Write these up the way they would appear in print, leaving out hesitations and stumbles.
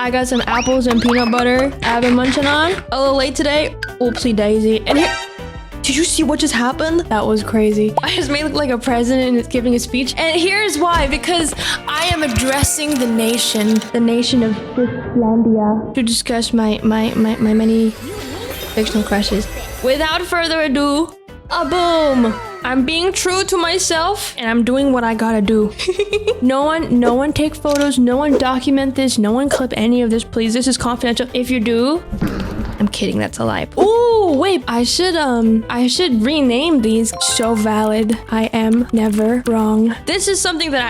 I got some apples and peanut butter I've been munching on. A little late today. Oopsie daisy. And here, did you see what just happened? That was crazy. I just made look like a president and is giving a speech. And here's why, because I am addressing the nation of Fictionlandia, to discuss my many fictional crushes. Without further ado, a boom. I'm being true to myself and I'm doing what I gotta do. No one take photos, no one document this, no one clip any of this, please. This is confidential. If you do, I'm kidding, that's a lie. Ooh, wait, I should rename these. So valid. I am never wrong. This is something that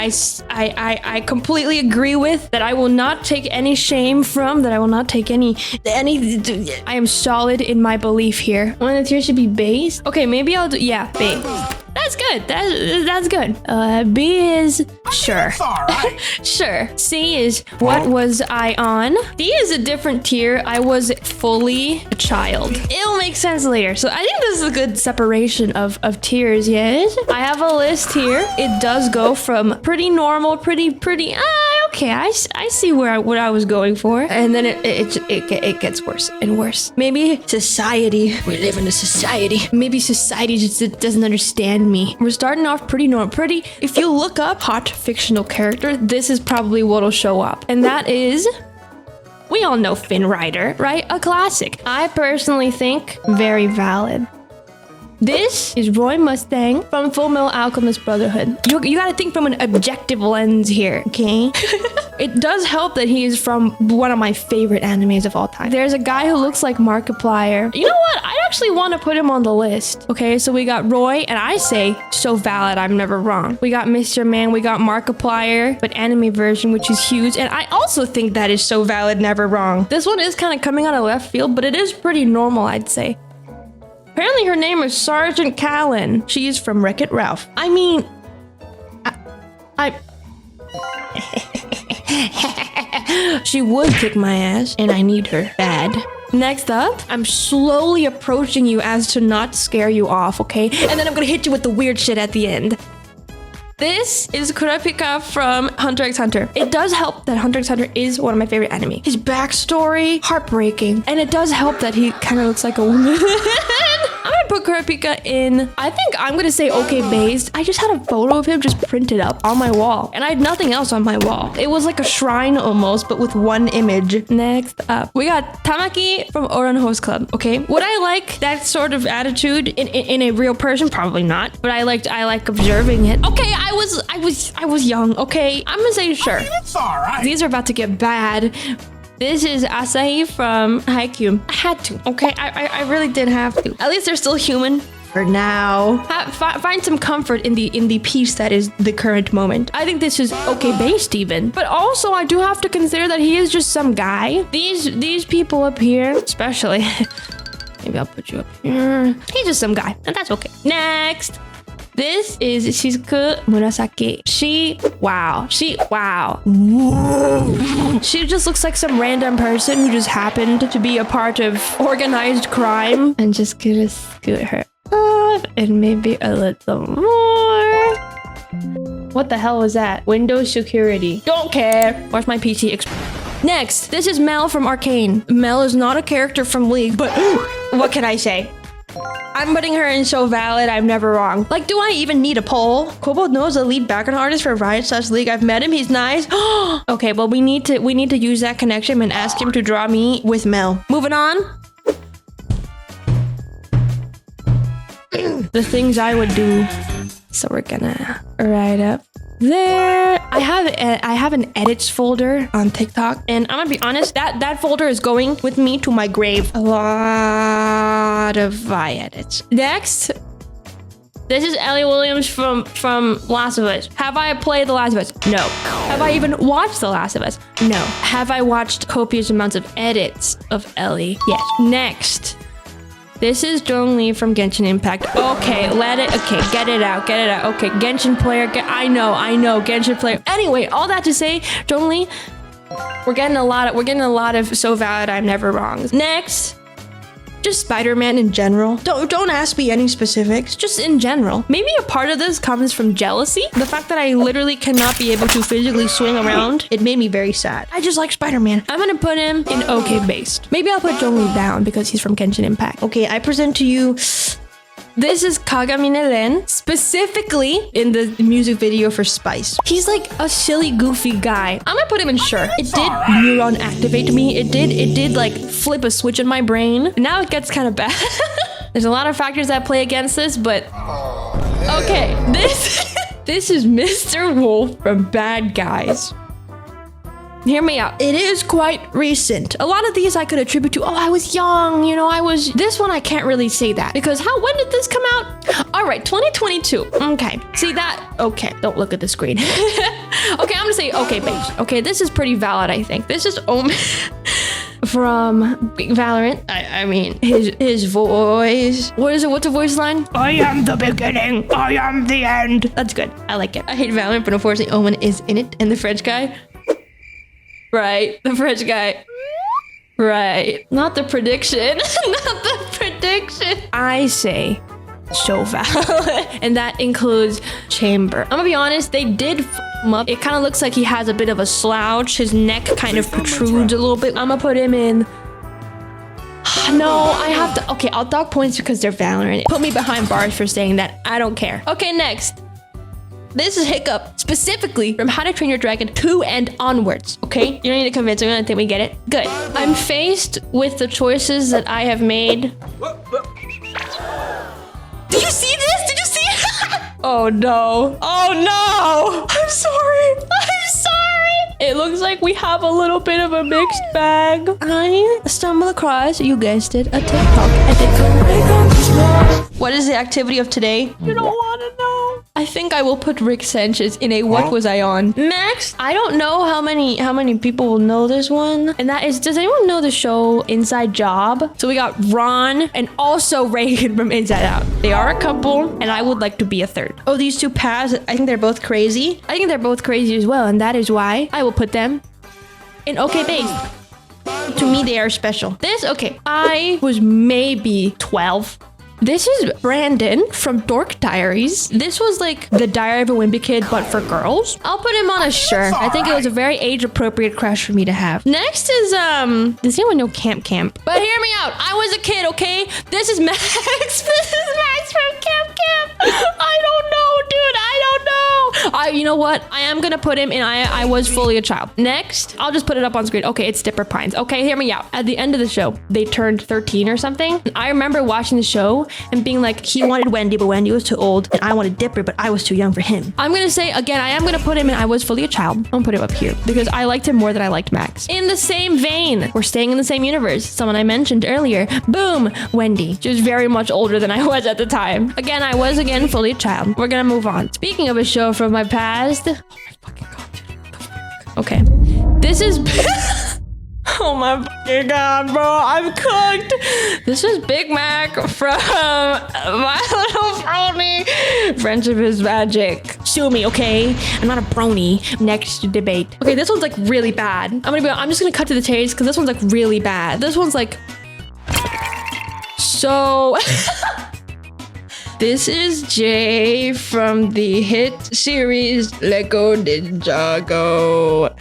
I completely agree with, that I will not take any shame from, that I will not take any I am solid in my belief here. One of the tiers should be base. Okay, maybe I'll do, yeah, base. That's good. That's good. B is sure. Sure. C is what was I on? D is a different tier. I was fully a child. It'll make sense later. So I think this is a good separation of tiers. Yes. I have a list here. It does go from pretty normal, pretty. Okay, I see what I was going for, and then it gets worse and worse. Maybe society. We live in a society. Maybe society just doesn't understand me. We're starting off pretty normal. If you look up hot fictional character, this is probably what'll show up, and that is. We all know Finn Rider, right? A classic. I personally think very valid. This is Roy Mustang from Full Metal Alchemist Brotherhood. You gotta think from an objective lens here, okay? It does help that he is from one of my favorite animes of all time. There's a guy who looks like Markiplier. You know what? I actually want to put him on the list. Okay, so we got Roy, and I say, so valid, I'm never wrong. We got Mr. Man, we got Markiplier, but anime version, which is huge. And I also think that is so valid, never wrong. This one is kind of coming out of left field, but it is pretty normal, I'd say. Apparently her name is Sergeant Callan. She is from Wreck-It Ralph. I mean, she would kick my ass, and I need her bad. Next up, I'm slowly approaching you as to not scare you off, okay? And then I'm gonna hit you with the weird shit at the end. This is Kurapika from Hunter x Hunter. It does help that Hunter x Hunter is one of my favorite anime. His backstory, heartbreaking. And it does help that he kind of looks like a woman. I'm gonna put Kurapika in, I think I'm gonna say okay based. I just had a photo of him just printed up on my wall. And I had nothing else on my wall. It was like a shrine almost, but with one image. Next up, we got Tamaki from Oran Host Club, okay? Would I like that sort of attitude in a real person? Probably not. But I like observing it. Okay, I was young, okay? I'm gonna say sure. It's all right. These are about to get bad. This is Asahi from Haikyuu. I had to, okay? I really did have to. At least they're still human for now. Find some comfort in the peace that is the current moment. I think this is okay based even. But also I do have to consider that he is just some guy. These people up here, especially. Maybe I'll put you up here. He's just some guy, and that's okay. Next. This is Shizuku Murasaki. Wow. She just looks like some random person who just happened to be a part of organized crime. I'm just gonna scoot her up and maybe a little more. What the hell was that? Windows security. Don't care. Watch my PC Next, this is Mel from Arcane. Mel is not a character from League, but what can I say? I'm putting her in so valid, I'm never wrong. Like, do I even need a poll? Kobold knows the lead background artist for Riot/League. I've met him, he's nice. Okay, well, we need to use that connection and ask him to draw me with Mel. Moving on. The things I would do. So we're gonna write up there. I have an edits folder on TikTok, and I'm gonna be honest, that folder is going with me to my grave. A lot of edits. Next, this is Ellie Williams from Last of Us. Have I played The Last of Us? No. Have I even watched The Last of Us? No. Have I watched copious amounts of edits of Ellie? Yes. Next. This is Zhongli from Genshin Impact. Okay, get it out. Okay, Genshin player, I know, Genshin player. Anyway, all that to say, Zhongli, we're getting a lot of so valid, I'm never wrong. Next, Just Spider-Man in general. Don't ask me any specifics. Just in general. Maybe a part of this comes from jealousy. The fact that I literally cannot be able to physically swing around. It made me very sad. I just like Spider-Man. I'm gonna put him in okay based. Maybe I'll put Zhongli down because he's from Genshin Impact. Okay, I present to you. This is Kagamine Ren, specifically in the music video for Spice. He's like a silly, goofy guy. I'm gonna put him in sure. It did neuron activate me. It did like flip a switch in my brain. Now it gets kind of bad. There's a lot of factors that play against this, but okay, this is Mr. Wolf from Bad Guys. Hear me out. It is quite recent. A lot of these I could attribute to, oh, I was young, you know, this one I can't really say that because when did this come out? All right, 2022. Okay, see that? Okay, don't look at the screen. Okay, I'm gonna say okay, babes. Okay, this is pretty valid, I think. This is from Valorant. I mean, his voice. What is it? What's a voice line? I am the beginning. I am the end. That's good. I like it. I hate Valorant, but unfortunately, Owen is in it, and the French guy. Right, the French guy. Right, not the prediction. Not the prediction. I say so valid, and that includes Chamber. I'm gonna be honest, they did him up. It kind of looks like he has a bit of a slouch. His neck kind of protrudes a little bit. I'm gonna put him in. No, I have to. Okay, I'll dock points because they're Valorant. Put me behind bars for saying that. I don't care. Okay, next. This is Hiccup, specifically from How to Train Your Dragon 2 and onwards, okay? You don't need to convince me, I think we get it. Good. I'm faced with the choices that I have made. Did you see this? Did you see it? Oh no. Oh no. I'm sorry. I'm sorry. It looks like we have a little bit of a mixed bag. I stumbled across, you guessed it, a TikTok edit. What is the activity of today? You don't want to know. I think I will put Rick Sanchez in a what was I on. Next, I don't know how many people will know this one. And that is, does anyone know the show Inside Job? So we got Ron and also Reagan from Inside Out. They are a couple and I would like to be a third. Oh, these two paths, I think they're both crazy. I think they're both crazy as well. And that is why I will put them in okay base. To me, they are special. Okay, I was maybe 12. This is Brandon from Dork Diaries. This was like the Diary of a Wimpy Kid, but for girls. I'll put him on a sure. I think it was a very age-appropriate crush for me to have. Next is, does anyone know Camp Camp? But hear me out. I was a kid, okay? This is Max. This is Max from Camp Camp. I don't know, dude. I don't know. You know what? I am gonna put him in I was fully a child. Next, I'll just put it up on screen. Okay, it's Dipper Pines. Okay, hear me out. At the end of the show, they turned 13 or something. I remember watching the show and being like, he wanted Wendy, but Wendy was too old, and I wanted Dipper, but I was too young for him. I'm gonna say, again, I am gonna put him in I was fully a child. I'm gonna put him up here, because I liked him more than I liked Max. In the same vein, we're staying in the same universe. Someone I mentioned earlier, boom, Wendy. She was very much older than I was at the time. Again, I was again fully a child. We're gonna move on. Speaking of a show from my past. Oh my fucking god, dude. What the fuck? Okay. This is... Oh my fucking god, bro, I'm cooked. This is Big Mac from My Little Brony. Friendship is magic. Sue me, okay? I'm not a brony. Next debate. Okay, this one's like really bad. I'm just gonna cut to the chase because this one's like really bad. This one's like so. This is Jay from the hit series Lego Ninjago.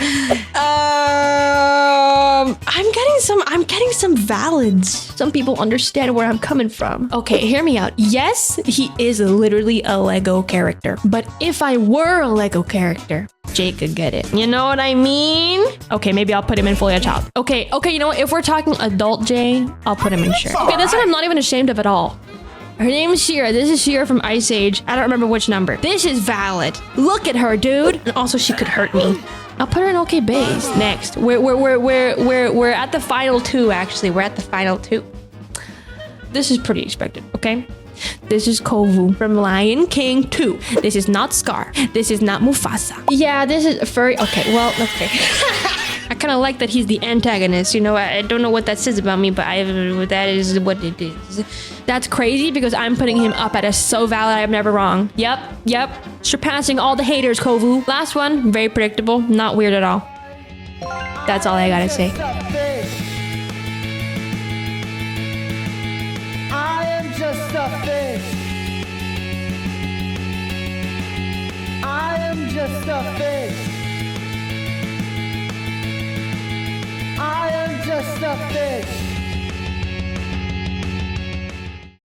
I'm getting some valids. Some people understand where I'm coming from. Okay, hear me out. Yes, he is literally a Lego character. But if I were a Lego character, Jay could get it. You know what I mean? Okay, maybe I'll put him in fully a child. Okay, you know what? If we're talking adult Jay, I'll put him in sure. Okay, this one I'm not even ashamed of at all. Her name is Shira. This is Shira from Ice Age. I don't remember which number. This is valid. Look at her, dude. And also, she could hurt me. I'll put her in okay base. Next, we're at the final two. Actually, we're at the final two. This is pretty expected. Okay. This is Kovu from Lion King 2. This is not Scar. This is not Mufasa. Yeah, this is a furry. Okay, well, okay. I kind of like that he's the antagonist. You know, I don't know what that says about me, but that is what it is. That's crazy because I'm putting him up at a so valid. I'm never wrong. Yep. Surpassing all the haters, Kovu. Last one, very predictable. Not weird at all. That's all I gotta say. just a fish. I am just a fish.